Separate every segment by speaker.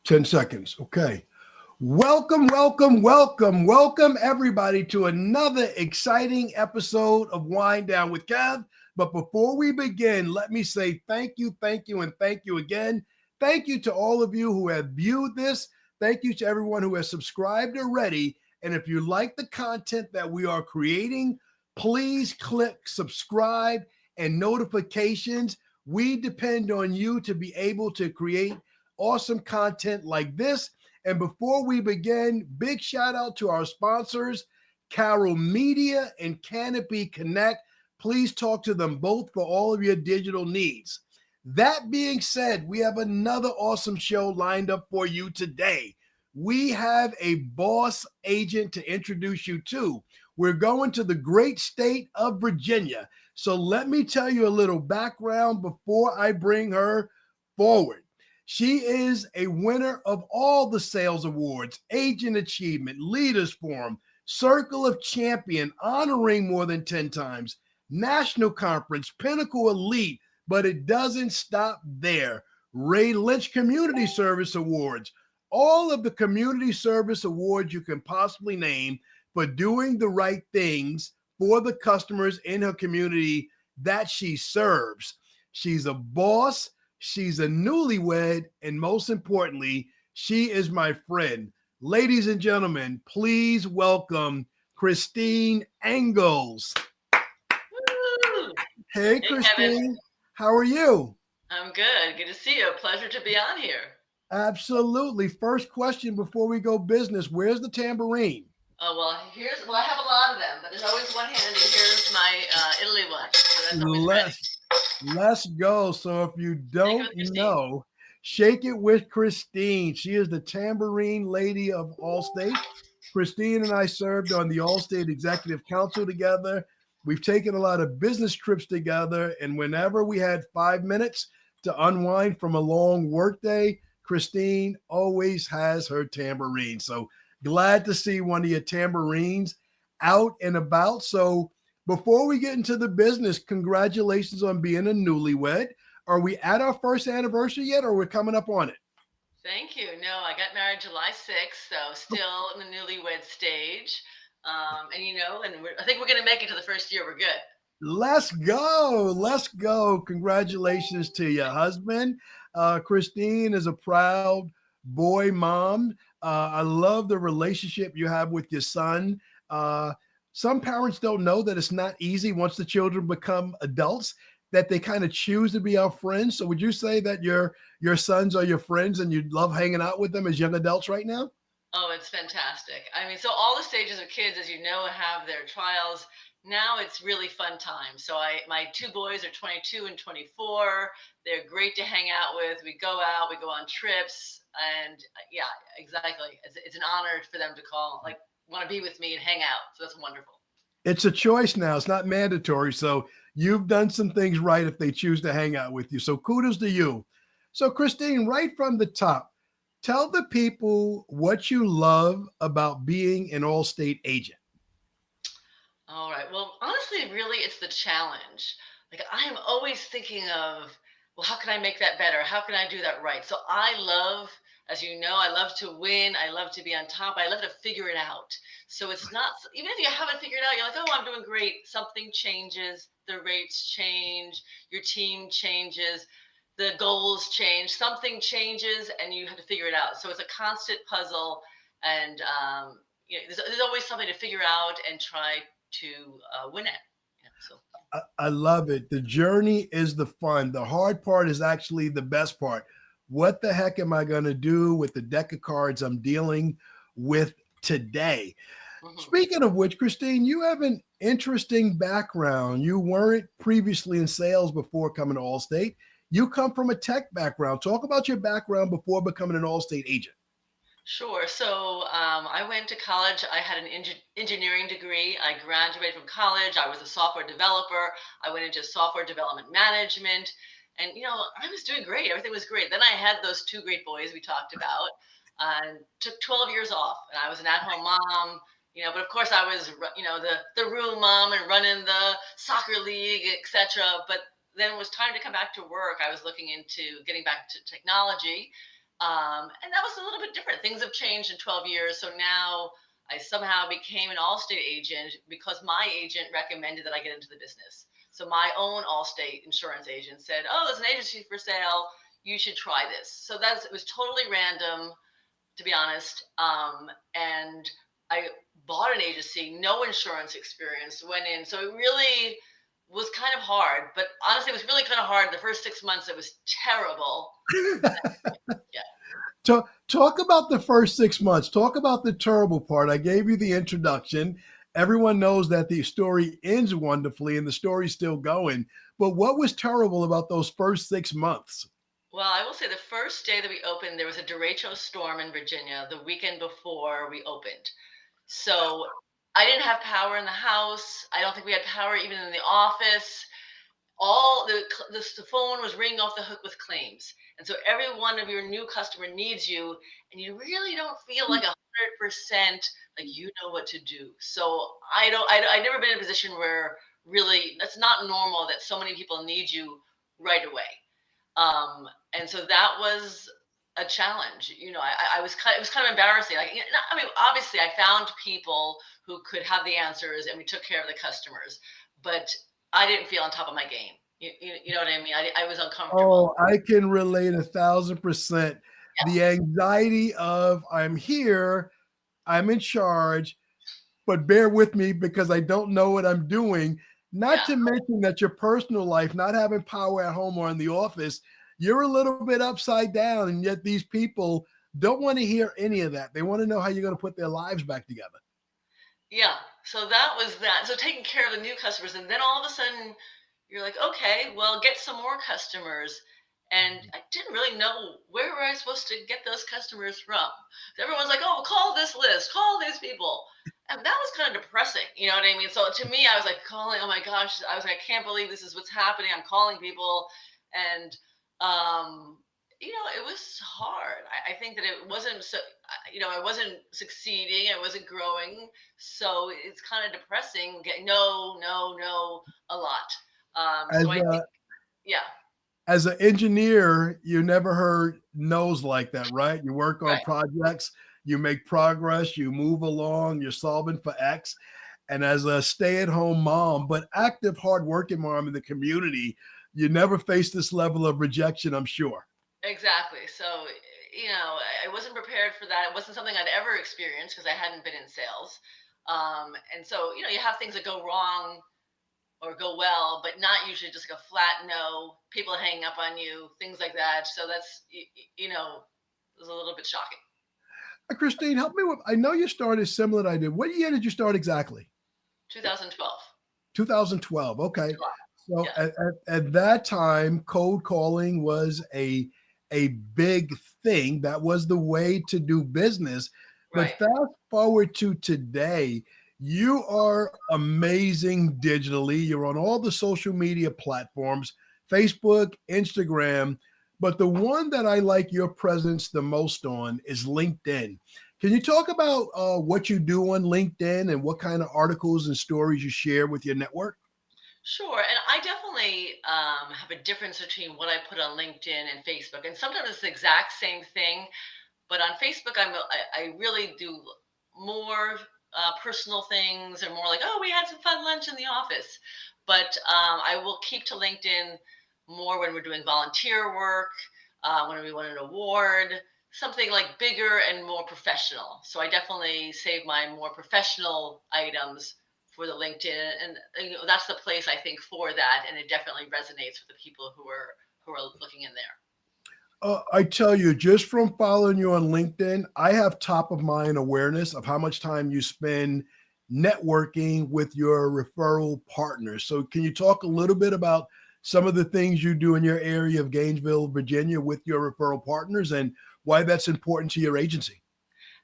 Speaker 1: 10 seconds. Okay. Welcome, everybody, to another exciting episode of Wine Down with Kev. But before we begin, let me say thank you, and thank you again. Thank you to all of you who have viewed this. Thank you to everyone who has subscribed already. And if you like the content that we are creating, please click subscribe and notifications. We depend on you to be able to create awesome content like this. And before we begin, big shout out to our sponsors, Carol Media and Canopy Connect. Please talk to them both for all of your digital needs. That being said, we have another awesome show lined up for you today. We have a boss agent to introduce you to. We're going to the great state of Virginia. So let me tell you a little background before I bring her forward. She is a winner of all the sales awards, Agent Achievement, Leaders Forum, Circle of Champion, honoring more than 10 times, National Conference, Pinnacle Elite, but it doesn't stop there. Ray Lynch Community Service Awards, all of the community service awards you can possibly name for doing the right things for the customers in her community that she serves. She's a boss. She's a newlywed, and most importantly, she is my friend. Ladies and gentlemen, please welcome Christine Engels.
Speaker 2: Woo!
Speaker 1: Hey, Christine. Kevin. How are you?
Speaker 2: I'm good. Good to see you. Pleasure to be on here.
Speaker 1: Absolutely. First question before we go business, where's the tambourine?
Speaker 2: Oh, well, I have a lot of them, but there's always one handy. Here's my Italy one. So that's always ready.
Speaker 1: Let's go. So if you don't know, shake it with Christine. She is the tambourine lady of Allstate. Christine and I served on the Allstate Executive Council together. We've taken a lot of business trips together. And whenever we had 5 minutes to unwind from a long workday, Christine always has her tambourine. So glad to see one of your tambourines out and about. So before we get into the business, congratulations on being a newlywed. Are we at our first anniversary yet, or we're coming up on it?
Speaker 2: Thank you. No, I got married July 6th, so still in the newlywed stage. And I think we're going to make it to the first year. We're good.
Speaker 1: Let's go. Congratulations to your husband. Christine is a proud boy mom. I love the relationship you have with your son. Some parents don't know that it's not easy once the children become adults, that they kind of choose to be our friends. So would you say that your sons are your friends and you love hanging out with them as young adults right now?
Speaker 2: Oh, it's fantastic. I mean, so all the stages of kids, as you know, have their trials. Now it's really fun time. So my two boys are 22 and 24. They're great to hang out with. We go out, we go on trips, and yeah, exactly. It's an honor for them to want to be with me and hang out. So that's wonderful.
Speaker 1: It's a choice now. It's not mandatory. So you've done some things right if they choose to hang out with you. So kudos to you. So Christine, right from the top, tell the people what you love about being an Allstate agent.
Speaker 2: All right. Well, honestly, really, it's the challenge. Like I'm always thinking of, well, how can I make that better? How can I do that right? So as you know, I love to win. I love to be on top. I love to figure it out. So it's not, even if you haven't figured it out, you're like, oh, I'm doing great. Something changes. The rates change. Your team changes. The goals change. Something changes and you have to figure it out. So it's a constant puzzle. And there's always something to figure out and try to win it.
Speaker 1: I love it. The journey is the fun. The hard part is actually the best part. What the heck am I going to do with the deck of cards I'm dealing with today? Mm-hmm. Speaking of which, Christine, you have an interesting background. You weren't previously in sales before coming to Allstate. You come from a tech background. Talk about your background before becoming an Allstate agent.
Speaker 2: Sure. So I went to college. I had an engineering degree. I graduated from college. I was a software developer. I went into software development management. And, I was doing great. Everything was great. Then I had those two great boys we talked about and took 12 years off. And I was an at-home mom, but of course I was, the room mom and running the soccer league, etc. But then it was time to come back to work. I was looking into getting back to technology. And that was a little bit different. Things have changed in 12 years. So now I somehow became an Allstate agent because my agent recommended that I get into the business. So my own Allstate insurance agent said, "Oh, there's an agency for sale. You should try this." So it was totally random, to be honest. And I bought an agency, no insurance experience, went in. So it really was kind of hard. But honestly, it was really kind of hard. The first 6 months, it was terrible. Yeah.
Speaker 1: Talk about the first 6 months. Talk about the terrible part. I gave you the introduction. Everyone knows that the story ends wonderfully and the story's still going. But what was terrible about those first 6 months?
Speaker 2: Well, I will say the first day that we opened, there was a derecho storm in Virginia the weekend before we opened. So I didn't have power in the house. I don't think we had power even in the office. All the phone was ringing off the hook with claims. And so every one of your new customer needs you, and you really don't feel like 100% like you know what to do. So I've never been in a position where really that's not normal that so many people need you right away. And so that was a challenge. I was it was kind of embarrassing. Like, I mean, obviously I found people who could have the answers and we took care of the customers, but I didn't feel on top of my game. You know what I mean? I was uncomfortable.
Speaker 1: Oh, I can relate 1,000%. The anxiety of I'm here, I'm in charge, but bear with me because I don't know what I'm doing. Not
Speaker 2: Yeah.
Speaker 1: to mention that your personal life, not having power at home or in the office, you're a little bit upside down. And yet these people don't want to hear any of that. They want to know how you're going to put their lives back together.
Speaker 2: Yeah. So that was that. So taking care of the new customers. And then all of a sudden you're like, okay, well, get some more customers. And I didn't really know where were I supposed to get those customers from. Everyone's like, oh, call this list, call these people. And that was kind of depressing. You know what I mean? So to me, I was like calling, oh my gosh, I was like, I can't believe this is what's happening. I'm calling people. And, it was hard. I think that it wasn't so, I wasn't succeeding. I wasn't growing. So it's kind of depressing getting no, no, no a lot.
Speaker 1: As
Speaker 2: So I think,
Speaker 1: a,
Speaker 2: yeah,
Speaker 1: as an engineer, you never heard no's like that, right? You work on
Speaker 2: right.
Speaker 1: projects, you make progress, you move along, you're solving for X. And as a stay-at-home mom, but active, hardworking mom in the community, you never face this level of rejection, I'm sure.
Speaker 2: Exactly. So, I wasn't prepared for that. It wasn't something I'd ever experienced because I hadn't been in sales. And so, you have things that go wrong or go well, but not usually just like a flat no, people hanging up on you, things like that. So that's, it was a little bit shocking.
Speaker 1: Christine, help me with. I know you started similar to I did. What year did you start exactly?
Speaker 2: 2012.
Speaker 1: 2012. Okay.
Speaker 2: July.
Speaker 1: So
Speaker 2: Yeah.
Speaker 1: at that time, cold calling was a big thing. That was the way to do business. But
Speaker 2: Right.
Speaker 1: fast forward to today, you are amazing digitally. You're on all the social media platforms, Facebook, Instagram. But the one that I like your presence the most on is LinkedIn. Can you talk about what you do on LinkedIn and what kind of articles and stories you share with your network?
Speaker 2: Sure. And I definitely have a difference between what I put on LinkedIn and Facebook. And sometimes it's the exact same thing. But on Facebook, I really do more personal things or more like, oh, we had some fun lunch in the office. But I will keep to LinkedIn more when we're doing volunteer work, when we won an award, something like bigger and more professional. So I definitely save my more professional items for the LinkedIn, and that's the place I think for that, and it definitely resonates with the people who are looking in there.
Speaker 1: I tell you, just from following you on LinkedIn, I have top of mind awareness of how much time you spend networking with your referral partners. So, can you talk a little bit about some of the things you do in your area of Gainesville, Virginia, with your referral partners and why that's important to your agency?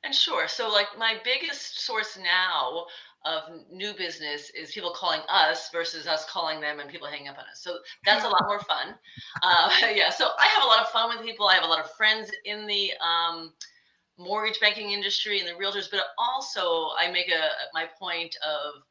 Speaker 2: And sure. So, like, my biggest source now of new business is people calling us versus us calling them and people hanging up on us. So that's a lot more fun. Yeah. So I have a lot of fun with people. I have a lot of friends in the mortgage banking industry and the realtors, but also I make my point of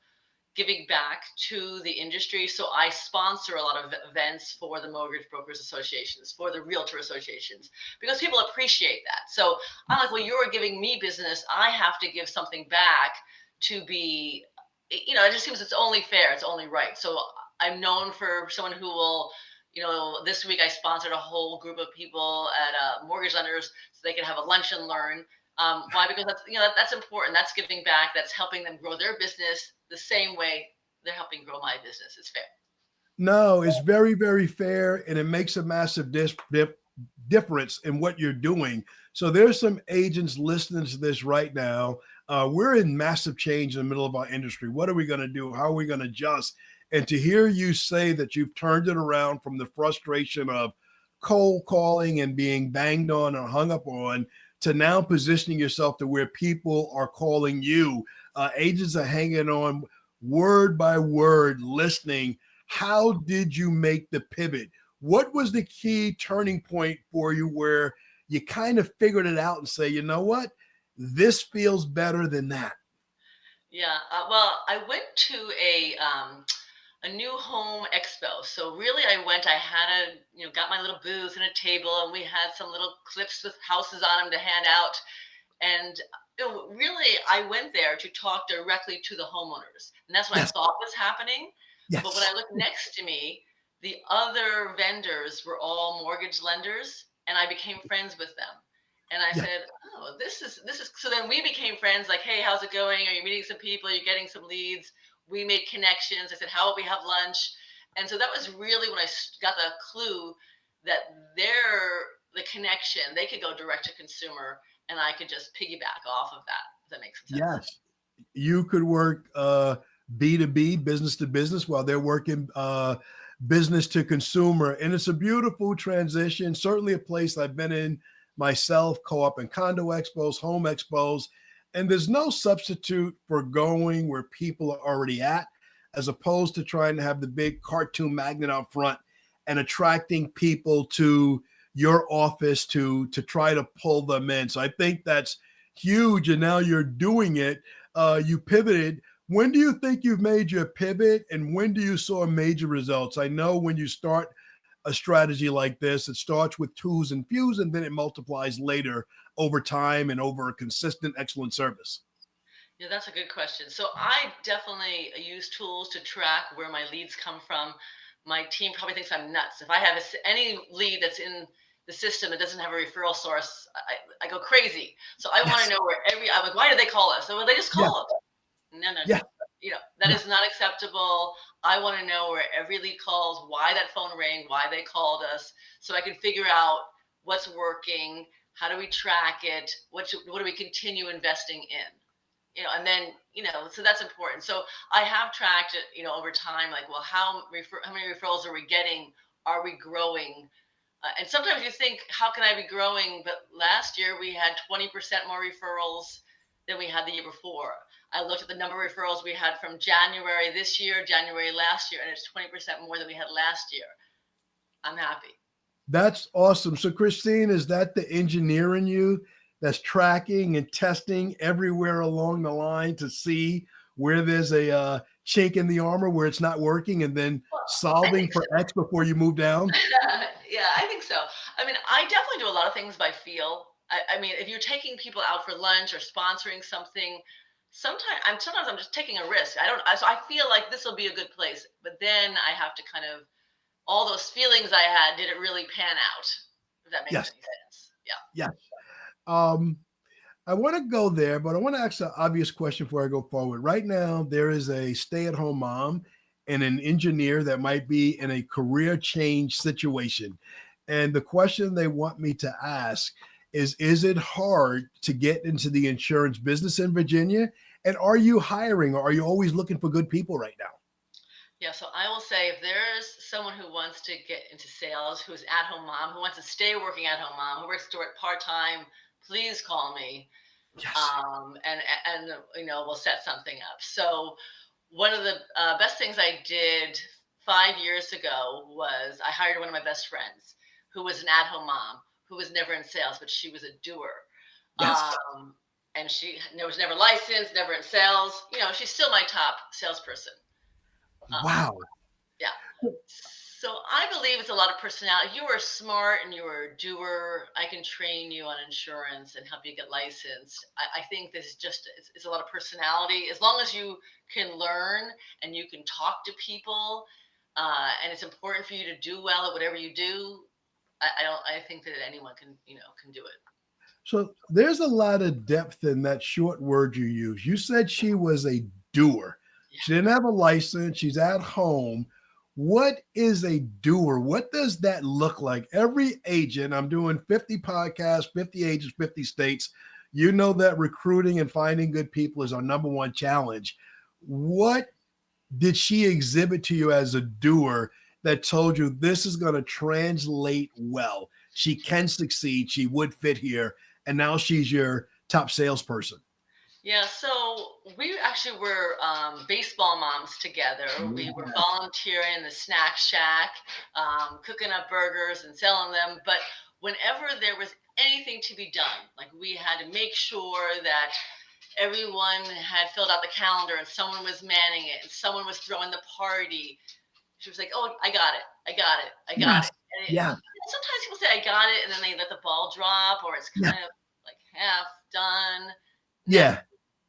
Speaker 2: giving back to the industry. So I sponsor a lot of events for the mortgage brokers associations, for the realtor associations, because people appreciate that. So I'm like, well, you're giving me business. I have to give something back to be, it just seems it's only fair. It's only right. So I'm known for someone who will, this week I sponsored a whole group of people at mortgage lenders so they can have a lunch and learn. Why? Because that's important. That's giving back. That's helping them grow their business the same way they're helping grow my business. It's fair.
Speaker 1: No, it's very, very fair, and it makes a massive difference in what you're doing. So there's some agents listening to this right now. We're in massive change in the middle of our industry. What are we going to do? How are we going to adjust? And to hear you say that you've turned it around from the frustration of cold calling and being banged on or hung up on to now positioning yourself to where people are calling you. Agents are hanging on word by word, listening. How did you make the pivot? What was the key turning point for you where you kind of figured it out and say, you know what, this feels better than that?
Speaker 2: Yeah. Well, I went to a new home expo. So really I had got my little booth and a table, and we had some little clips with houses on them to hand out. And really, I went there to talk directly to the homeowners. And that's what I
Speaker 1: Yes.
Speaker 2: thought was happening. But when
Speaker 1: Yes.
Speaker 2: I looked next to me, the other vendors were all mortgage lenders, and I became friends with them. And I
Speaker 1: Yes.
Speaker 2: said, "Oh, this is." So then we became friends. Like, "Hey, how's it going? Are you meeting some people? Are you getting some leads?" We made connections. I said, "How about we have lunch?" And so that was really when I got the clue that the connection. They could go direct to consumer, and I could just piggyback off of that. If that makes some sense.
Speaker 1: Yes. You could work B2B, business to business, while they're working business to consumer. And it's a beautiful transition. Certainly a place I've been in myself, co-op and condo expos, home expos. And there's no substitute for going where people are already at, as opposed to trying to have the big cartoon magnet out front and attracting people to your office to try to pull them in. So I think that's huge. And now you're doing it. You pivoted. When do you think you've made your pivot, and when do you saw major results? I know when you start a strategy like this, it starts with twos and fews, and then it multiplies later over time and over a consistent, excellent service.
Speaker 2: Yeah, that's a good question. So I definitely use tools to track where my leads come from. My team probably thinks I'm nuts. If I have any lead that's in the system that doesn't have a referral source, I go crazy. So I want to
Speaker 1: Yes.
Speaker 2: know I'm like, why did they call us? So, well, they just
Speaker 1: Yes.
Speaker 2: called. No, no, no.
Speaker 1: Yes.
Speaker 2: That
Speaker 1: No.
Speaker 2: is not acceptable. I want to know where every lead calls, why that phone rang, why they called us, so I can figure out what's working, how do we track it, what do we continue investing in, and then so that's important. So I have tracked it, over time, like, well, how many referrals are we getting? Are we growing? And sometimes you think, how can I be growing? But last year we had 20% more referrals than we had the year before. I looked at the number of referrals we had from January this year, January last year, and it's 20% more than we had last year. I'm happy.
Speaker 1: That's awesome. So, Christine, is that the engineer in you that's tracking and testing everywhere along the line to see where there's a chink in the armor where it's not working, and then
Speaker 2: Well, I
Speaker 1: solving
Speaker 2: think
Speaker 1: for X before you move down?
Speaker 2: yeah, I think so. I mean, I definitely do a lot of things by feel. I mean, if you're taking people out for lunch or sponsoring something, sometimes I'm just taking a risk. So I feel like this will be a good place, but then I have to kind of all those feelings I had. Did it really pan out? If that makes
Speaker 1: Yes.
Speaker 2: any sense? Yeah.
Speaker 1: Yes. Um, I want to go there, but I want to ask an obvious question before I go forward. Right now, there is a stay-at-home mom and an engineer that might be in a career change situation. And the question they want me to ask is it hard to get into the insurance business in Virginia? And are you hiring, or are you always looking for good people right now?
Speaker 2: Yeah, so I will say if there's someone who wants to get into sales, who's at home mom, who wants to stay working at home mom, who works to work part time, please call me.
Speaker 1: Yes.
Speaker 2: And we'll set something up. So one of the best things I did 5 years ago was I hired one of my best friends who was an at-home mom who was never in sales, but she was a doer.
Speaker 1: Yes.
Speaker 2: and she was never licensed, never in sales. She's still my top salesperson. Um,
Speaker 1: Wow.
Speaker 2: yeah. So I believe it's a lot of personality. You are smart and you are a doer. I can train you on insurance and help you get licensed. I think this is just it's a lot of personality. As long as you can learn and you can talk to people, and it's important for you to do well at whatever you do. I think that anyone can do it.
Speaker 1: So there's a lot of depth in that short word you use. You said she was a doer.
Speaker 2: Yeah.
Speaker 1: She didn't have a license. She's at home. What is a doer? What does that look like? Every agent, I'm doing 50 podcasts, 50 agents, 50 states. You know that recruiting and finding good people is our number one challenge. What did she exhibit to you as a doer that told you this is going to translate well? She can succeed. She would fit here. And now she's your top salesperson.
Speaker 2: Yeah, so we actually were baseball moms together. We were volunteering in the snack shack, cooking up burgers and selling them. But whenever there was anything to be done, like we had to make sure that everyone had filled out the calendar and someone was manning it and someone was throwing the party. She was like, "Oh, I got it. I got it. I got
Speaker 1: Yes.
Speaker 2: it."
Speaker 1: Yeah.
Speaker 2: Sometimes people say, "I got it," and then they let the ball drop, or it's
Speaker 1: Yeah.
Speaker 2: kind of like half done. Never
Speaker 1: Yeah.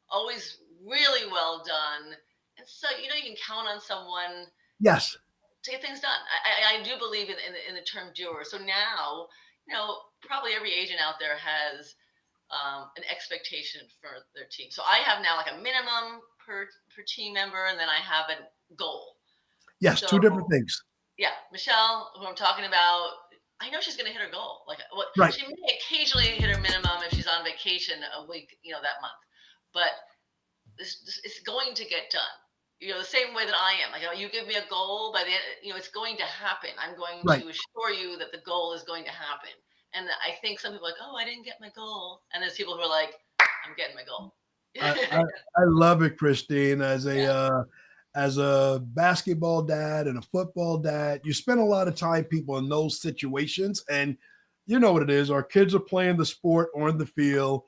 Speaker 2: always really well done. And so, you can count on someone
Speaker 1: Yes.
Speaker 2: to get things done. I do believe in the term doer. So now, probably every agent out there has an expectation for their team. So I have now like a minimum per team member, and then I have a goal.
Speaker 1: Yes.
Speaker 2: So
Speaker 1: Two different things.
Speaker 2: yeah, Michelle, who I'm talking about, I know she's going to hit her goal. Like what
Speaker 1: Right.
Speaker 2: she may occasionally hit her minimum if she's on vacation a week, that month, but it's going to get done. The same way that I am. Like, you give me a goal by the end, it's going to happen. I'm going
Speaker 1: Right.
Speaker 2: to assure you that the goal is going to happen. And I think some people are like, oh, I didn't get my goal. And there's people who are like, I'm getting my goal.
Speaker 1: I love it, Christine.
Speaker 2: Yeah.
Speaker 1: As a basketball dad and a football dad, you spend a lot of time people in those situations, and you know what it is. Our kids are playing the sport on the field.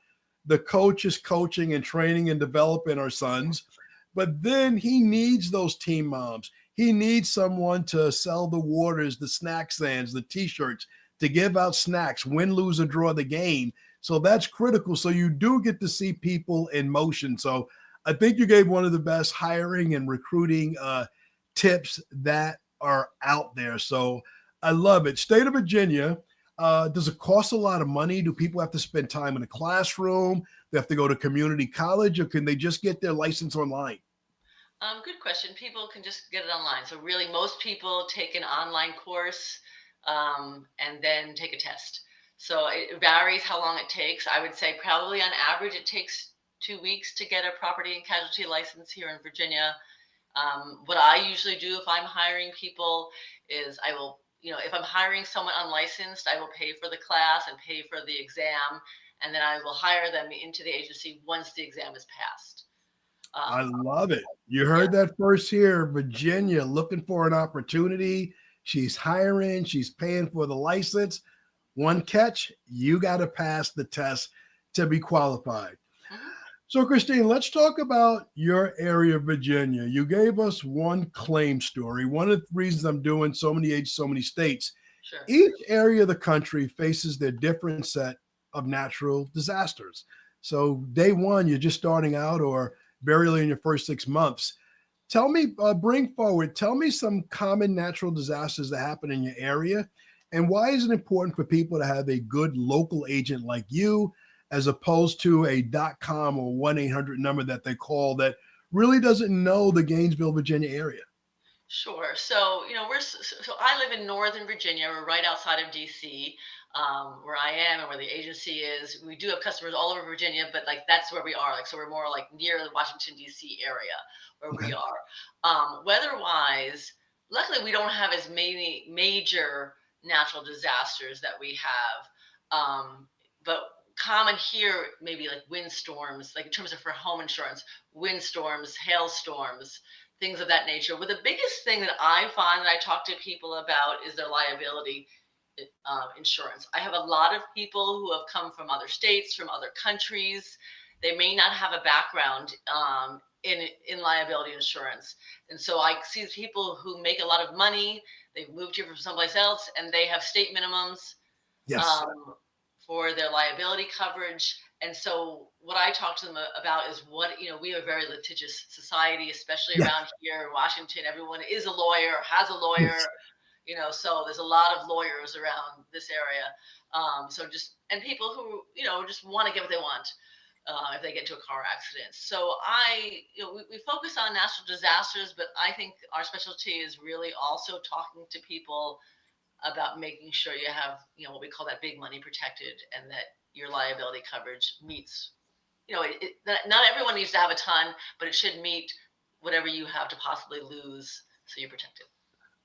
Speaker 1: The coach is coaching and training and developing our sons, but then he needs those team moms. He needs someone to sell the waters, the snack stands, the t-shirts, to give out snacks, win, lose, or draw the game. So that's critical. So you do get to see people in motion. So I think you gave one of the best hiring and recruiting tips that are out there. So I love it. State of Virginia, does it cost a lot of money? Do people have to spend time in a classroom? They have to go to community college, or can they just get their license online?
Speaker 2: Good question. People can just get it online. So really, most people take an online course and then take a test. So it varies how long it takes. I would say probably on average it takes 2 weeks to get a property and casualty license here in Virginia. What I usually do if I'm hiring people is I will, if I'm hiring someone unlicensed, I will pay for the class and pay for the exam, and then I will hire them into the agency once the exam is passed.
Speaker 1: I
Speaker 2: Um,
Speaker 1: love it. You
Speaker 2: yeah.
Speaker 1: heard that first here. Virginia looking for an opportunity. She's hiring, she's paying for the license. One catch, you got to pass the test to be qualified.
Speaker 2: Mhm.
Speaker 1: So, Christine, let's talk about your area of Virginia. You gave us one claim story. One of the reasons I'm doing so many ages, so many states,
Speaker 2: Sure.
Speaker 1: each area of the country faces their different set of natural disasters. So, day one, you're just starting out, or very early in your first 6 months. Tell me some common natural disasters that happen in your area, and why is it important for people to have a good local agent like you, as opposed to a .com or 1-800 number that they call that really doesn't know the Gainesville, Virginia area?
Speaker 2: Sure. So, so I live in Northern Virginia. We're right outside of DC, where I am and where the agency is. We do have customers all over Virginia, but like that's where we are. Like, so we're more like near the Washington DC area where we
Speaker 1: Okay.
Speaker 2: are. Weather-wise, luckily we don't have as many major natural disasters that we have. But common here, maybe like windstorms, like in terms of for home insurance, windstorms, hailstorms, things of that nature. But the biggest thing that I find that I talk to people about is their liability insurance. I have a lot of people who have come from other states, from other countries, they may not have a background in liability insurance. And so I see people who make a lot of money, they've moved here from someplace else, and they have state minimums
Speaker 1: Yes.
Speaker 2: for their liability coverage. And so what I talk to them about is we are a very litigious society, especially
Speaker 1: Yeah.
Speaker 2: around here in Washington. Everyone is a lawyer, has a lawyer,
Speaker 1: Yes.
Speaker 2: so there's a lot of lawyers around this area. And people who, just want to get what they want. If they get into a car accident. So we focus on natural disasters, but I think our specialty is really also talking to people about making sure you have, what we call that big money protected, and that your liability coverage meets, not everyone needs to have a ton, but it should meet whatever you have to possibly lose, so you're protected.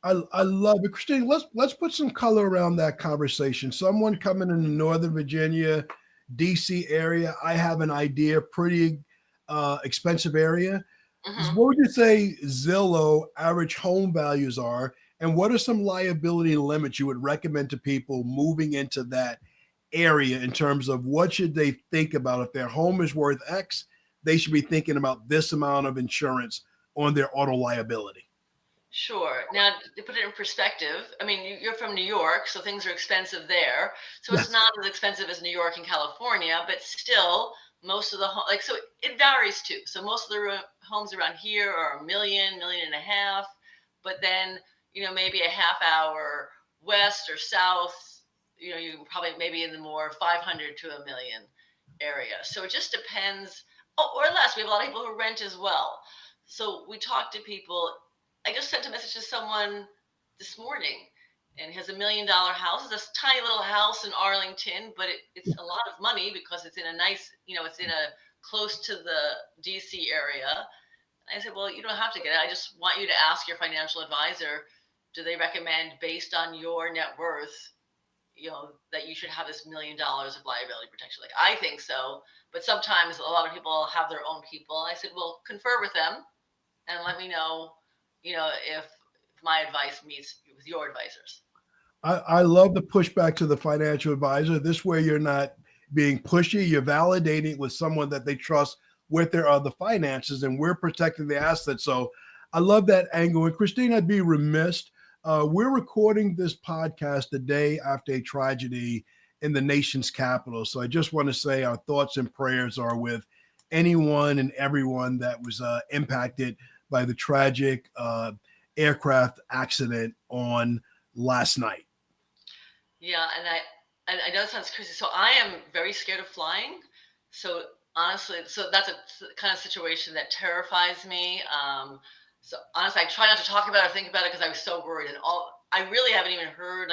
Speaker 1: I love it. Christine, let's put some color around that conversation. Someone coming in the Northern Virginia, DC area, I have an idea, pretty expensive area.
Speaker 2: Mm-hmm.
Speaker 1: What would you say Zillow average home values are? And what are some liability limits you would recommend to people moving into that area in terms of what should they think about? If their home is worth X, they should be thinking about this amount of insurance on their auto liability.
Speaker 2: Sure. Now, to put it in perspective, I mean, you're from New York, so things are expensive there. So
Speaker 1: Yes.
Speaker 2: it's not as expensive as New York and California, but still, most of the so it varies too. So most of the homes around here are $1 million, $1.5 million, but then maybe a half hour west or south, you probably maybe in the more 500 to $1 million area. So it just depends. Oh, or less. We have a lot of people who rent as well. So we talk to people. I just sent a message to someone this morning, and he has $1 million house. It's a tiny little house in Arlington, but it's a lot of money because it's in a nice, it's in a close to the DC area. And I said, well, you don't have to get it. I just want you to ask your financial advisor, do they recommend, based on your net worth, that you should have this $1 million of liability protection? Like, I think so, but sometimes a lot of people have their own people. I said, well, confer with them and let me know, if my advice meets with your advisors.
Speaker 1: I love the pushback to the financial advisor. This way you're not being pushy. You're validating with someone that they trust with their other finances, and we're protecting the assets. So I love that angle. And Christine, I'd be remiss. We're recording this podcast the day after a tragedy in the nation's capital. So I just want to say our thoughts and prayers are with anyone and everyone that was impacted by the tragic aircraft accident on last night.
Speaker 2: Yeah, and I know it sounds crazy. So I am very scared of flying. So honestly, that's a kind of situation that terrifies me. So honestly, I try not to talk about it or think about it because I was so worried. And I really haven't even heard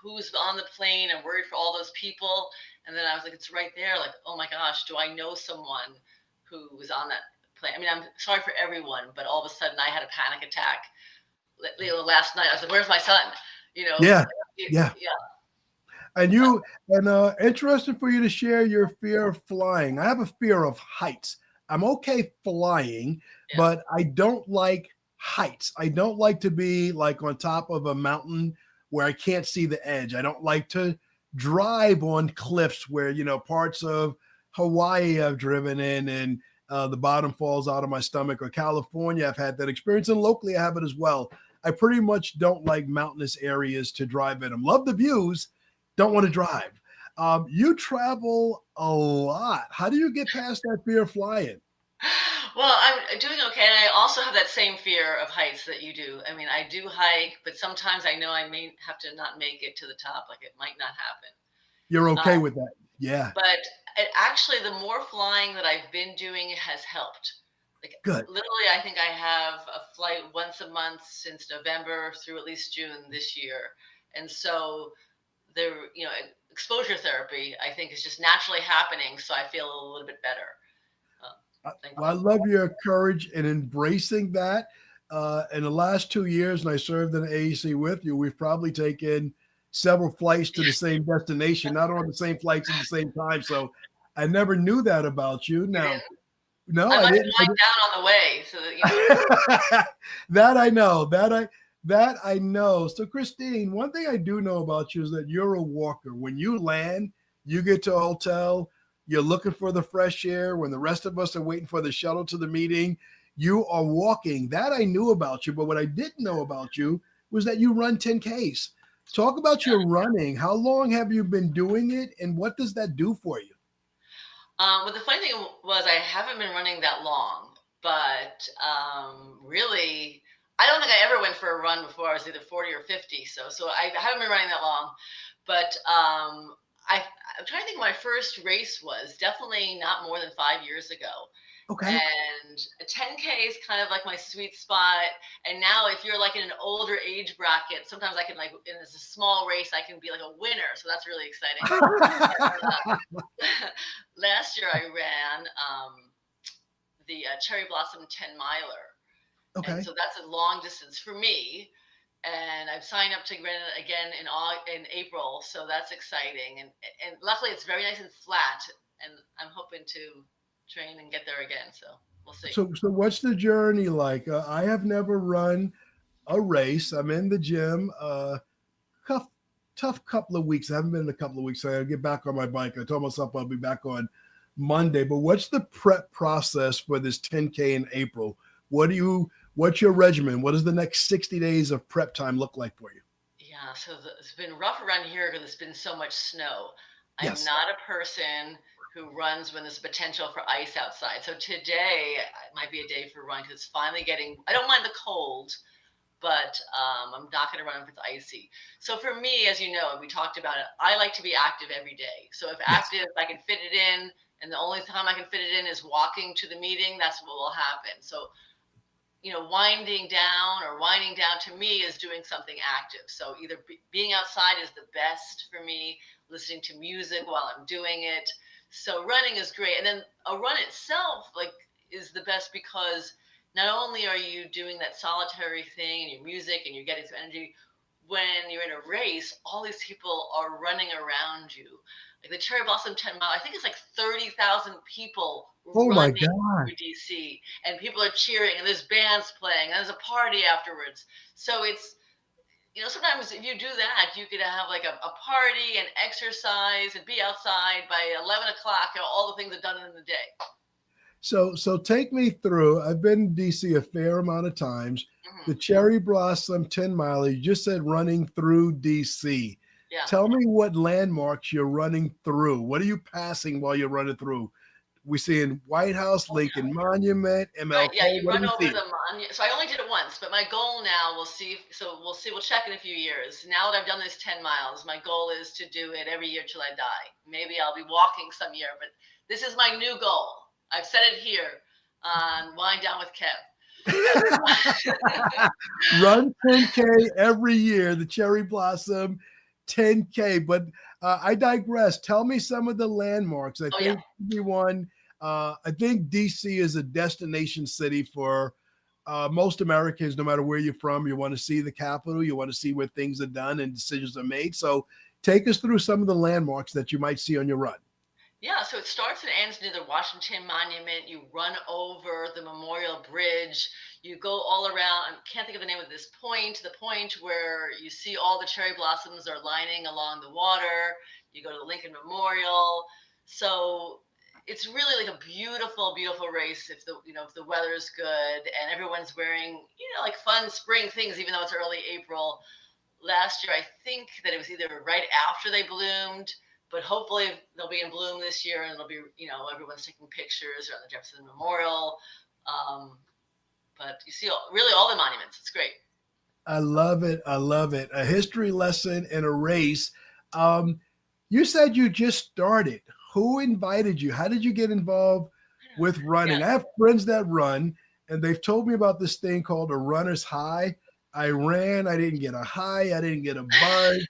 Speaker 2: who's on the plane. I'm worried for all those people. And then I was like, it's right there. Like, oh my gosh, do I know someone who was on that plane? I mean, I'm sorry for everyone, but all of a sudden I had a panic attack. Last night I was like, "Where's my son?"
Speaker 1: Yeah.
Speaker 2: Yeah.
Speaker 1: And interesting for you to share your fear of flying. I have a fear of heights. I'm okay flying, but I don't like heights. I don't like to be like on top of a mountain where I can't see the edge. I don't like to drive on cliffs where, parts of Hawaii I've driven in and the bottom falls out of my stomach, or California, I've had that experience, and locally I have it as well. I pretty much don't like mountainous areas to drive in them. Love the views, don't want to drive. You travel a lot. How do you get past that fear of flying?
Speaker 2: Well, I'm doing okay. And I also have that same fear of heights that you do. I mean, I do hike, but sometimes I know I may have to not make it to the top. Like, it might not happen.
Speaker 1: You're okay with that? Yeah.
Speaker 2: But actually, the more flying that I've been doing has helped. Like,
Speaker 1: good.
Speaker 2: Literally, I think I have a flight once a month since November through at least June this year. And so exposure therapy, I think, is just naturally happening. So I feel a little bit better.
Speaker 1: I love your courage in embracing that. In the last 2 years, and I served in the AEC with you, we've probably taken several flights to the same destination, not on the same flights at the same time. So I never knew that about you. Now, no,
Speaker 2: I
Speaker 1: didn't.
Speaker 2: Wind down on the way, so that
Speaker 1: that I know. That I know. So, Christine, one thing I do know about you is that you're a walker. When you land, you get to a hotel, You're looking for the fresh air when the rest of us are waiting for the shuttle to the meeting. You are walking. That I knew about you, but what I didn't know about you was that you run 10Ks. Talk about your running. How long have you been doing it, and what does that do for you?
Speaker 2: Well, the funny thing was I haven't been running that long, but really, I don't think I ever went for a run before I was either 40 or 50. So I haven't been running that long, but I'm trying to think my first race was definitely not more than 5 years ago.
Speaker 1: Okay.
Speaker 2: And a 10K is kind of like my sweet spot. And now, if you're like in an older age bracket, sometimes I can, like, in this small race, I can be like a winner. So that's really exciting. Last year I ran the Cherry Blossom 10 miler. And
Speaker 1: Okay.
Speaker 2: so that's a long distance for me. And I've signed up to run it again in April. So that's exciting. And luckily it's very nice and flat. And I'm hoping to train and get there again. So we'll see.
Speaker 1: So what's the journey like? I have never run a race. I'm in the gym. Tough, tough couple of weeks. I haven't been in a couple of weeks. So I gotta get back on my bike. I told myself I'll be back on Monday. But what's the prep process for this 10K in April? What's your regimen? What does the next 60 days of prep time look like for you?
Speaker 2: Yeah, so it's been rough around here because it's been so much snow. I'm
Speaker 1: Yes.
Speaker 2: not a person who runs when there's potential for ice outside. So today might be a day for a run because it's finally getting, I don't mind the cold, but I'm not going to run if it's icy. So for me, as you know, we talked about it, I like to be active every day. So if
Speaker 1: Yes.
Speaker 2: active, I can fit it in, and the only time I can fit it in is walking to the meeting, that's what will happen. So, winding down to me is doing something active. So either being outside is the best for me, listening to music while I'm doing it. So running is great. And then a run itself, like, is the best because not only are you doing that solitary thing and your music and you're getting some energy, when you're in a race, all these people are running around you. Like the Cherry Blossom 10 mile, I think it's like 30,000 people
Speaker 1: Oh my
Speaker 2: running
Speaker 1: God.
Speaker 2: through DC, and people are cheering, and there's bands playing, and there's a party afterwards. So it's, sometimes if you do that, you could have like a party and exercise and be outside by 11 o'clock, and all the things are done in the day.
Speaker 1: So take me through. I've been to DC a fair amount of times. The
Speaker 2: Hmm.
Speaker 1: Cherry Blossom 10 mile, you just said running through DC.
Speaker 2: Yeah.
Speaker 1: Tell me what landmarks you're running through. What are you passing while you're running through? We seeing White House,
Speaker 2: Oh, yeah.
Speaker 1: Lincoln Monument,
Speaker 2: Right. Yeah.
Speaker 1: MLK.
Speaker 2: You
Speaker 1: What are
Speaker 2: run
Speaker 1: we
Speaker 2: over
Speaker 1: seeing?
Speaker 2: the monument. So I only did it once, but my goal now, we'll see. So we'll see. We'll check in a few years. Now that I've done this 10 miles, my goal is to do it every year till I die. Maybe I'll be walking some year, but this is my new goal. I've said it here on Wine Down with Kev.
Speaker 1: Run 10K every year, the Cherry Blossom 10K. But I digress. Tell me some of the landmarks.
Speaker 2: Oh, yeah.
Speaker 1: I think DC is a destination city for most Americans, no matter where you're from. You want to see the capital, you want to see where things are done and decisions are made. So take us through some of the landmarks that you might see on your run.
Speaker 2: Yeah, so it starts and ends near the Washington Monument. You run over the Memorial Bridge. You go all around. I can't think of the name of this point, the point where you see all the cherry blossoms are lining along the water. You go to the Lincoln Memorial. So it's really like a beautiful, beautiful race if the weather is good and everyone's wearing, like fun spring things, even though it's early April. Last year, I think that it was either right after they bloomed, but hopefully they'll be in bloom this year, and it'll be, everyone's taking pictures around the Jefferson Memorial. Um, but you see really all the monuments. It's great.
Speaker 1: I love it. I love it. A history lesson in a race. Um, you said you just started. Who invited you? How did you get involved with
Speaker 2: Yeah.
Speaker 1: running? I have friends that run, and they've told me about this thing called a runner's high. I ran. I didn't get a high. I didn't get a buzz.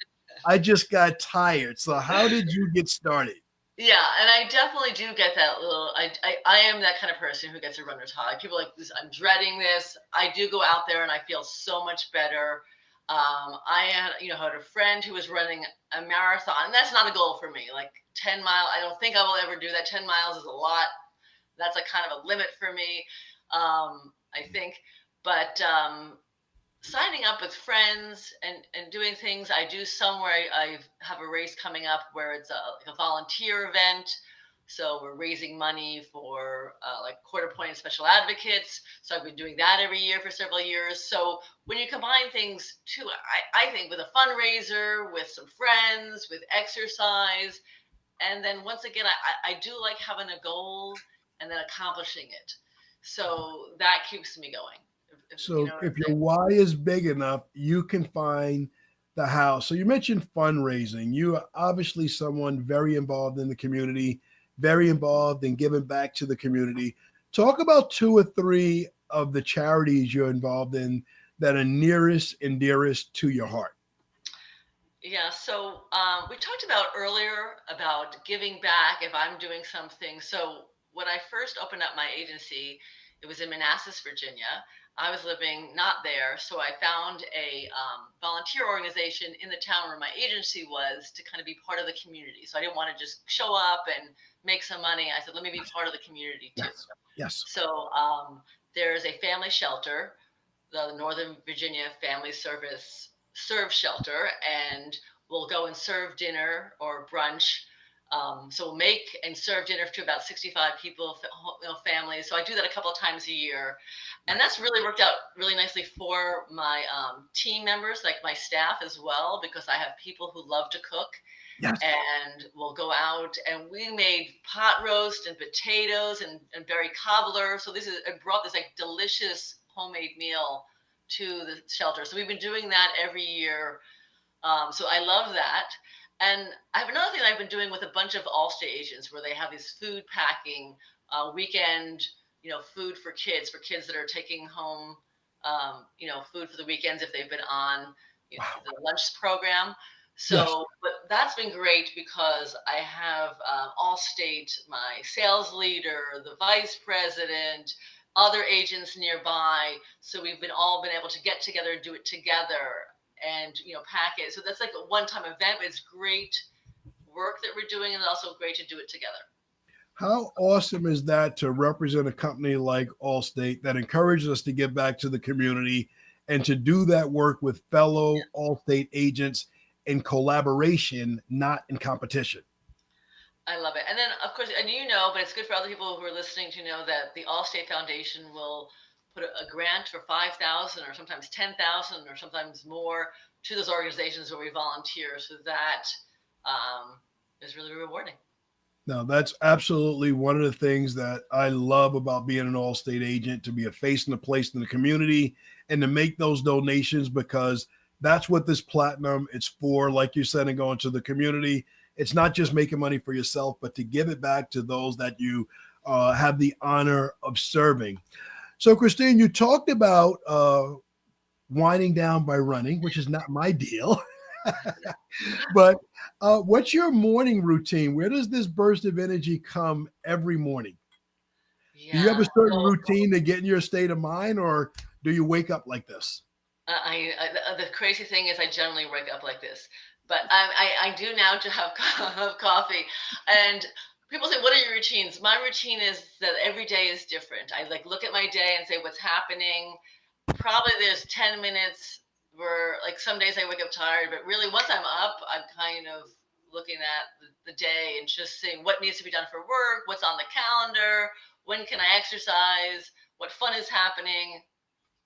Speaker 1: I just got tired. So, how did you get started?
Speaker 2: Yeah, and I definitely do get that little. I am that kind of person who gets a runner's high. People are like this. I'm dreading this. I do go out there and I feel so much better. I had a friend who was running a marathon, and that's not a goal for me. Like 10 mile, I don't think I will ever do that. 10 miles is a lot. That's a kind of a limit for me, I think. But signing up with friends and doing things. I do somewhere. I have a race coming up where it's like a volunteer event. So we're raising money for like court-appointed special advocates. So I've been doing that every year for several years. So when you combine things too, I think with a fundraiser, with some friends, with exercise, and then once again, I do like having a goal and then accomplishing it. So that keeps me going. You
Speaker 1: So
Speaker 2: know what I'm
Speaker 1: if your
Speaker 2: saying?
Speaker 1: why is big enough, you can find the how. So you mentioned fundraising. You are obviously someone very involved in the community, very involved in giving back to the community. Talk about two or three of the charities you're involved in that are nearest and dearest to your heart.
Speaker 2: Yeah, so we talked about earlier about giving back if I'm doing something. So when I first opened up my agency, it was in Manassas, Virginia. I was living not there, so I found a volunteer organization in the town where my agency was to kind of be part of the community. So I didn't want to just show up and make some money. I said, let me be part of the community too.
Speaker 1: Yes. Yes.
Speaker 2: So there's a family shelter, the Northern Virginia Family Service Serve Shelter, and we'll go and serve dinner or brunch. So we'll make and serve dinner to about 65 people, families. So I do that a couple of times a year, and that's
Speaker 1: Nice.
Speaker 2: really worked out really nicely for my team members, like my staff as well, because I have people who love to cook,
Speaker 1: Yes.
Speaker 2: and we'll go out and we made pot roast and potatoes and berry cobbler. So I brought this like delicious homemade meal to the shelter. So we've been doing that every year. So I love that. And I have another thing that I've been doing with a bunch of Allstate agents where they have these food packing weekend, food for kids that are taking home, food for the weekends if they've been on
Speaker 1: Wow.
Speaker 2: the lunch program.
Speaker 1: Yes.
Speaker 2: So, but that's been great because I have Allstate, my sales leader, the vice president, other agents nearby. So we've all been able to get together and do it together and pack it. So that's like a one-time event, but it's great work that we're doing and also great to do it together.
Speaker 1: How awesome is that to represent a company like Allstate that encourages us to give back to the community and to do that work with fellow Allstate agents in collaboration, not in competition?
Speaker 2: I love it. And then, of course, and but it's good for other people who are listening to know that the Allstate Foundation will put a grant for 5,000 or sometimes 10,000 or sometimes more to those organizations where we volunteer. So that is really rewarding.
Speaker 1: No, that's absolutely one of the things that I love about being an Allstate agent, to be a face and a place in the community and to make those donations, because that's what this platinum it's for. Like you said, and going to the community, it's not just making money for yourself, but to give it back to those that you have the honor of serving. So, Christine, you talked about winding down by running, which is not my deal. But what's your morning routine? Where does this burst of energy come every morning? Do you have
Speaker 2: Yeah.
Speaker 1: a certain
Speaker 2: So
Speaker 1: routine to get in your state of mind, or do you wake up like this?
Speaker 2: the crazy thing is I generally wake up like this, but I do now to have, have coffee. And people say, what are your routines? My routine is that every day is different. I like look at my day and say what's happening. Probably there's 10 minutes where like some days I wake up tired, but really once I'm up, I'm kind of looking at the day and just seeing what needs to be done for work, what's on the calendar, when can I exercise, what fun is happening. And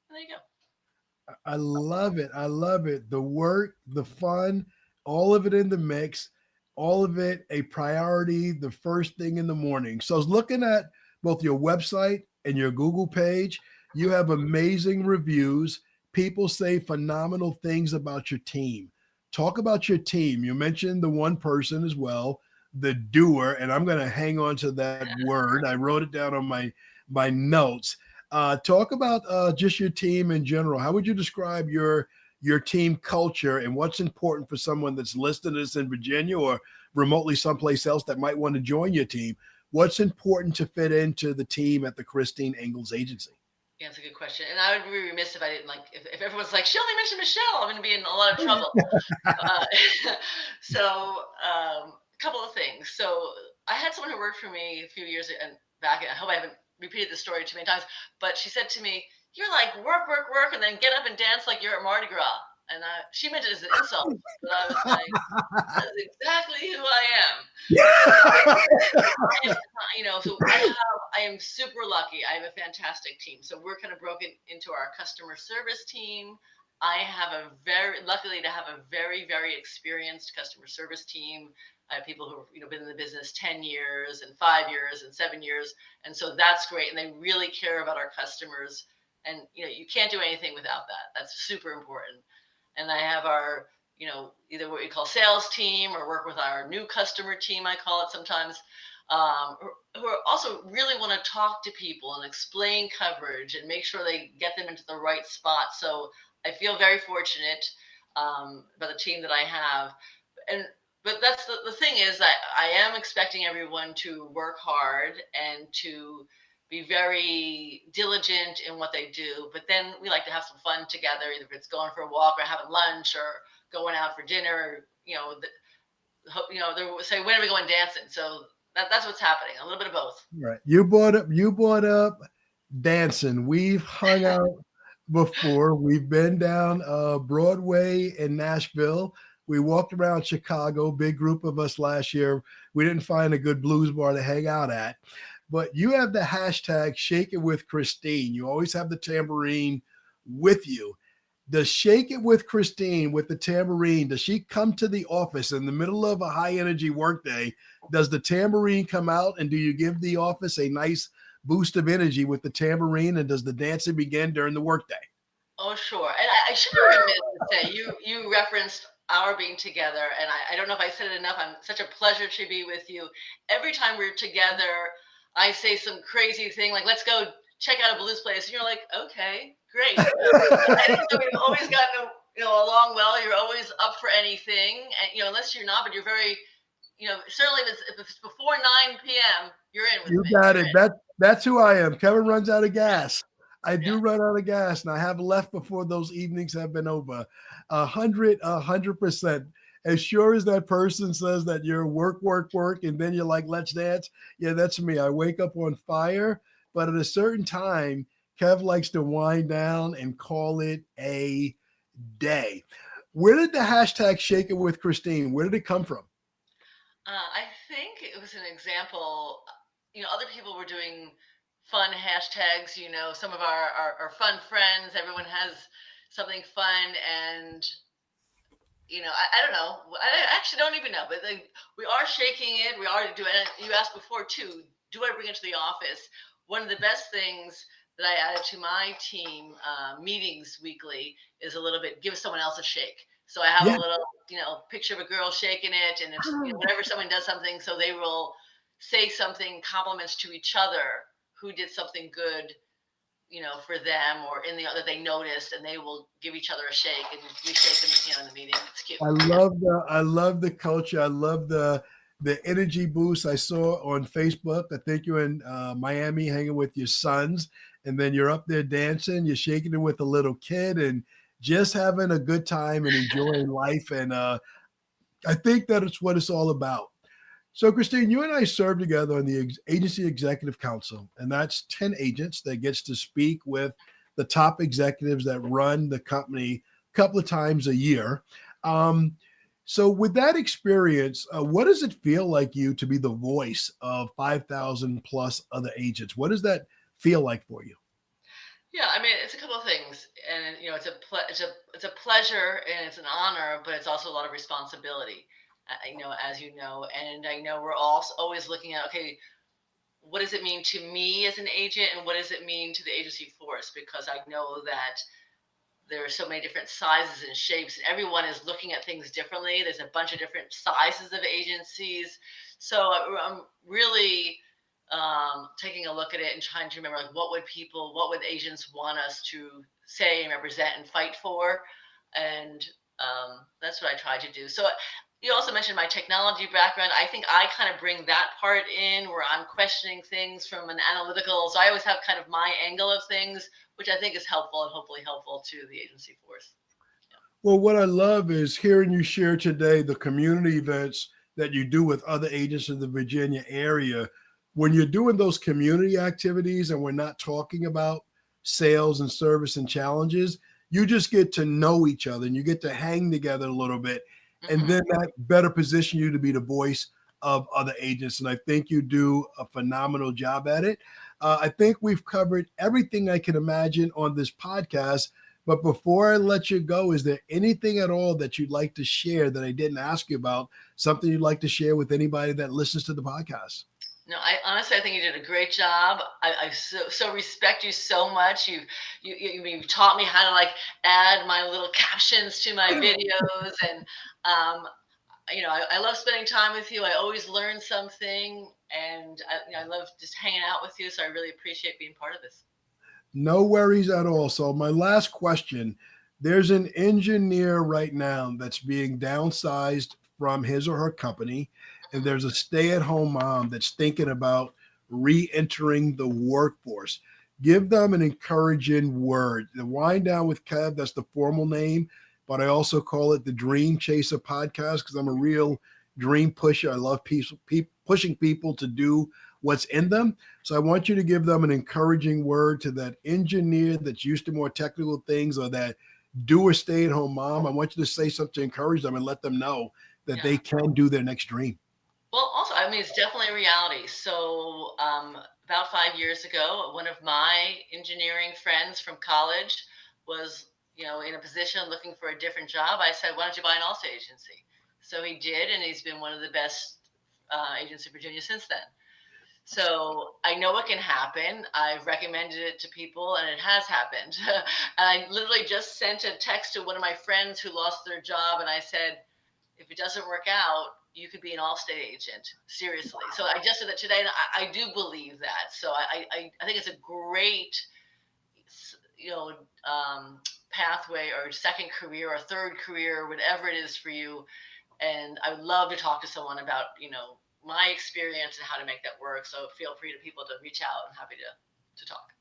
Speaker 2: there you go.
Speaker 1: I love it. I love it. The work, the fun, all of it in the mix, all of it a priority the first thing in the morning. So I was looking at both your website and your Google page. You have amazing reviews. People say phenomenal things about your team. Talk about your team. You mentioned the one person as well, the doer, and I'm going to hang on to that word. I wrote it down on my notes. Talk about just your team in general. How would you describe your team culture and what's important for someone that's listening to this in Virginia or remotely someplace else that might want to join your team? What's important to fit into the team at the Christine Engels Agency?
Speaker 2: Yeah, it's a good question. And I would be remiss if I didn't if everyone's like, she only mentioned Michelle, I'm going to be in a lot of trouble. Uh, so, a couple of things. So, I had someone who worked for me a few years and back. I hope I haven't repeated the story too many times, but she said to me, "You're like work, work, work, and then get up and dance like you're at Mardi Gras." And she meant it as an insult, but I was like, that's exactly who I am. And, so I am super lucky. I have a fantastic team. So we're kind of broken into our customer service team. I have luckily to have a very, very experienced customer service team. I have people who have been in the business 10 years and 5 years and 7 years. And so that's great. And they really care about our customers. And, you can't do anything without that. That's super important. And I have our, either what we call sales team or work with our new customer team, I call it sometimes, who are also really want to talk to people and explain coverage and make sure they get them into the right spot. So I feel very fortunate about the team that I have. But that's the thing is that I am expecting everyone to work hard and to be very diligent in what they do. But then we like to have some fun together, either if it's going for a walk or having lunch or going out for dinner. They say, when are we going dancing? So that's what's happening. A little bit of both.
Speaker 1: Right. You brought up dancing. We've hung out before. We've been down Broadway in Nashville. We walked around Chicago, big group of us last year. We didn't find a good blues bar to hang out at. But you have the hashtag Shake It With Christine. You always have the tambourine with you. Does Shake It With Christine with the tambourine, does she come to the office in the middle of a high energy workday? Does the tambourine come out and do you give the office a nice boost of energy with the tambourine, and does the dancing begin during the workday?
Speaker 2: Oh, sure. And I should be remiss to say, you referenced our being together, and I don't know if I said it enough. I'm such a pleasure to be with you. Every time we're together, I say some crazy thing like, let's go check out a blues place. And you're like, okay, great. I think so we've always gotten along well. You're always up for anything. And, unless you're not, but you're very, certainly if it's before 9 p.m., you're in with me.
Speaker 1: You got it. That's who I am. Kevin runs out of gas. I do run out of gas, and I have left before those evenings have been over. 100%. As sure as that person says that you're work, and then you're like, let's dance. Yeah, that's me. I wake up on fire, but at a certain time, Kev likes to wind down and call it a day. Where did the hashtag Shake It With Christine, where did it come from?
Speaker 2: I think it was an example, other people were doing fun hashtags, some of our fun friends, everyone has something fun, and I don't know. I actually don't even know, but we are shaking it. We are doing it. You asked before too, do I bring it to the office? One of the best things that I added to my team meetings weekly is a little bit, give someone else a shake. So I have a little, picture of a girl shaking it, and if, whenever someone does something, so they will say something, compliments to each other who did something good, for them or in the other they noticed, and they will give each other a shake, and we shake them, in the meeting. It's cute.
Speaker 1: I love the culture. I love the energy boost. I saw on Facebook. I think you're in Miami hanging with your sons, and then you're up there dancing. You're shaking it with a little kid and just having a good time and enjoying life. And I think that it's what it's all about. So, Christine, you and I serve together on the Agency Executive Council, and that's 10 agents that gets to speak with the top executives that run the company a couple of times a year. So with that experience, what does it feel like you to be the voice of 5,000 plus other agents? What does that feel like for you?
Speaker 2: Yeah, I mean, it's a couple of things, and it's a pleasure and it's an honor, but it's also a lot of responsibility. As you know, and I know we're all always looking at, okay, what does it mean to me as an agent, and what does it mean to the agency force? Because I know that there are so many different sizes and shapes, and everyone is looking at things differently. There's a bunch of different sizes of agencies. So I'm really taking a look at it and trying to remember, like, what would agents want us to say and represent and fight for? And that's what I try to do. So you also mentioned my technology background. I think I kind of bring that part in where I'm questioning things from an analytical. So I always have kind of my angle of things, which I think is helpful and hopefully helpful to the agency force. Yeah.
Speaker 1: Well, what I love is hearing you share today the community events that you do with other agents in the Virginia area. When you're doing those community activities and we're not talking about sales and service and challenges, you just get to know each other and you get to hang together a little bit. And
Speaker 2: Mhm.
Speaker 1: then that better position you to be the voice of other agents. And I think you do a phenomenal job at it. I think we've covered everything I can imagine on this podcast. But before I let you go, is there anything at all that you'd like to share that I didn't ask you about? Something you'd like to share with anybody that listens to the podcast?
Speaker 2: No, I honestly, I think you did a great job. I so respect you so much. You've taught me how to like add my little captions to my videos, and um, I love spending time with you. I always learn something, and I love just hanging out with you. So I really appreciate being part of this.
Speaker 1: No worries at all. So, my last question, there's an engineer right now that's being downsized from his or her company, and
Speaker 2: Mhm.
Speaker 1: there's a stay at home mom that's thinking about re entering the workforce. Give them an encouraging word. The Wind Down with Kev, that's the formal name, but I also call it the Dream Chaser podcast because I'm a real dream pusher. I love pushing people to do what's in them. So I want you to give them an encouraging word to that engineer that's used to more technical things or that doer stay at home mom. I want you to say something to encourage them and let them know that
Speaker 2: Yeah.
Speaker 1: they can do their next dream.
Speaker 2: Well, also, I mean, it's definitely a reality. So, about 5 years ago, one of my engineering friends from college was, in a position looking for a different job. I said, "Why don't you buy an Allstate agency?" So he did, and he's been one of the best agents in Virginia since then. So I know it can happen. I've recommended it to people, and it has happened. And I literally just sent a text to one of my friends who lost their job, and I said, if it doesn't work out, you could be an Allstate agent. Seriously. So I just did that today, and I do believe that. So I think it's a great, you know, um, pathway or second career or third career, whatever it is for you. And I would love to talk to someone about, my experience and how to make that work. So feel free to people to reach out. I'm happy to talk.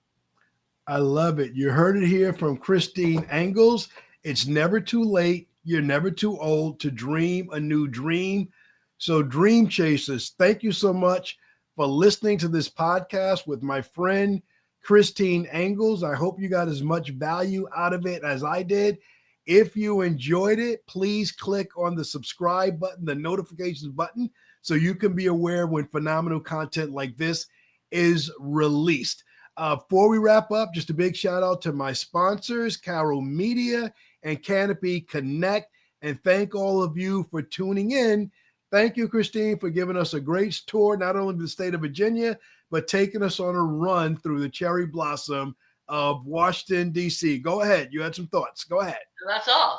Speaker 1: I love it. You heard it here from Christine Angles. It's never too late. You're never too old to dream a new dream. So, dream chasers, thank you so much for listening to this podcast with my friend Christine Angles. I hope you got as much value out of it as I did. If you enjoyed it, please click on the subscribe button, the notifications button, so you can be aware when phenomenal content like this is released. Before we wrap up, just a big shout out to my sponsors, Carol Media and Canopy Connect. And thank all of you for tuning in. Thank you, Christine, for giving us a great tour, not only of the state of Virginia, but taking us on a run through the cherry blossom of Washington, D.C. Go ahead. You had some thoughts. Go ahead.
Speaker 2: So that's all.